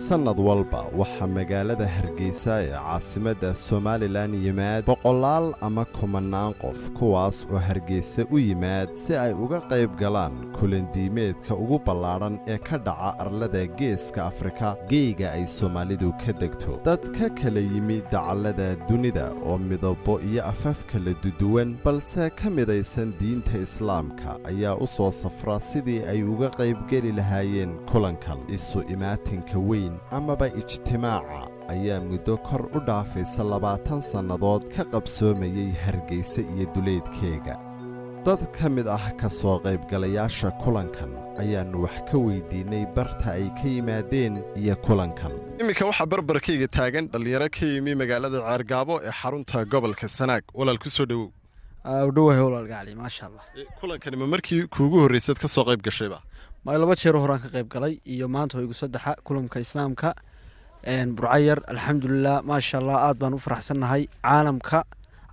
sanad walba waxaa magaalada Hargeysa ee caasimadda Somaliland yimaad boqolaal ama kumanaan qof kuwaas oo Hargeysa u yimaad si ay uga qayb galaan kulandiimeedka ugu ballaaran ee ka dhaca arlada geeska Afrika geega ay Soomaalidu ka degto dad ka kala yimi dacallada dunida oo midabo iyo afaf kala duwan balse ka midaysan diinta Islaamka ayaa u soo safra sidii ay uga qayb geli lahaayeen kulankan isu imaatinka weyn amaba ijtimaaca ayaa muddo kor u dhaafaysa 20 sannadood ka qabsoomayay Hargeysa iyo duleedkeega dad ka mid ah ka soo qaybgalayaasha kulankan ayaanu wax ka weydiinay barta ay ka yimaadeen iyo kulankan imika waxa barbarkayga taagan dhalinyaro ka yimi magaalada Ceergaabo ee xarunta gobolka Sanaag walaal ku soo dhawow dhawahay walaal gacali ma sha Allah kulankan ma markii kuugu horeysay ka soo qayb gashayba ma laba jeer horaan ka qayb galay iyo maanta igu saddexa kulanka islaamka burcayar alxamdulillah ma sha Allah aad baan u faraxsanahay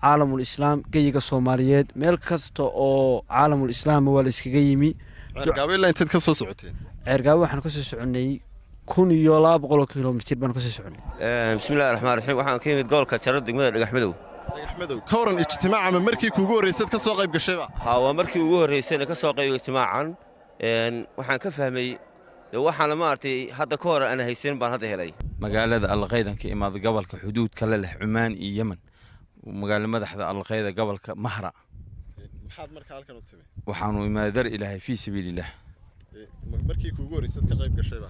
caalamul islaam geeyiga Soomaaliyeed meel kasta oo caalamul islaam wala iskaga yimi Ceergaabo ilaa intaad ka soo socoteen Ceergaabo waxaan ka soo soconay 1200 kilomitir baan ka soo soconay bismillaahir rahmaanir rahiim waxaan ka yimid gobolka Jarad degmada Dhagaxmadow ka waran ijtimaaca ma markii kuugu horeysay ka soo qayb gashayba waa markii ugu horeysay ka soo qayb ijtimaacan waxaan ka fahmay waxaan ma artay hadda ka hor aan haysan baan hadda helay magaalada Alqaydan ka imaad gobolka xuduudka la leh Cumaan iyo Yemen magaalada madaxda Alqayda gobolka Mahra maxaad markaa halkan u timay waxaanu imaadar Ilaahay fi sabiilillah markii kuugu horeysay ka qayb gashayba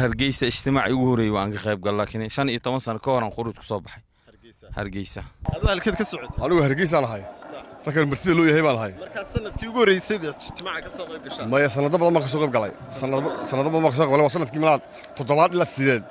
Hargeysa ijtimaaci ugu horeeyay waan ka qayb galay laakiin 15 sano ka hor aan khuruuj ku soo baxay Hargeysa adoo halkeed ka socotay anigu Hargeysa lahay markaan martida loo yahay baan lahay marka sanadkii ugu horeysay ijtimaaca ka soo qayb gashay ma sanado badan ma ka soo qayb galay sanado badan ma ka soo qayb galay sanadkii malaad 7 ilaa 8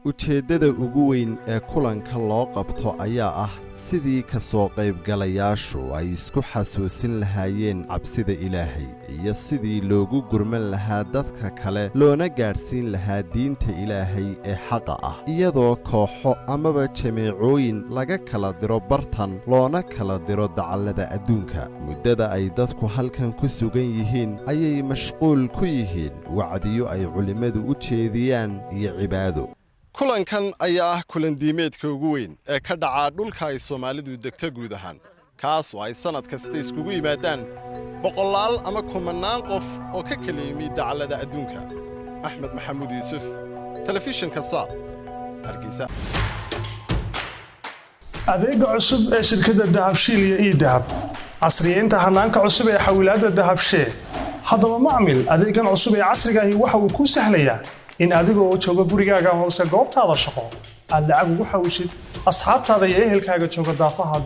ujeeddada ugu weyn ee kulanka loo qabto ayaa ah sidii ka soo qaybgalayaashu ay isku xasuusin lahaayeen cabsida Ilaahay iyo sidii loogu gurman lahaa dadka kale loona gaarsiin lahaa diinta Ilaahay ee xaqa ah iyadoo kooxo amaba jameecooyin laga kala diro bartan loona kala diro dacallada adduunka muddada ay dadku halkan ku sugan yihiin ayay mashquul ku yihiin wacdiyo ay culimmadu u jeediyaan iyo cibaado kulankan ayaa ah kulandiimeedka ugu weyn ee ka dhaca dhulka ay Soomaalidu degto guud ahaan kaas oo ay sanad kasta iskugu yimaadaan boqolaal ama kumanaan qof oo ka kala yimi dacallada adduunka Axmed Maxamuud Yuusuf telefishinka Saab Hargeysa adeega cusub ee shirkadda Dahabshiil iyo Idahab casriyeynta hanaanka cusub ee xawilaadda Dahabshiil haddaba macmil adeegan cusub ee casriga ah waxa uu ku sahlayaa in adigoo jooga gurigaaga hoose goobtaada shaqo aad lacag ugu xawishid asxaabtaada iyo ehelkaaga jooga daafaha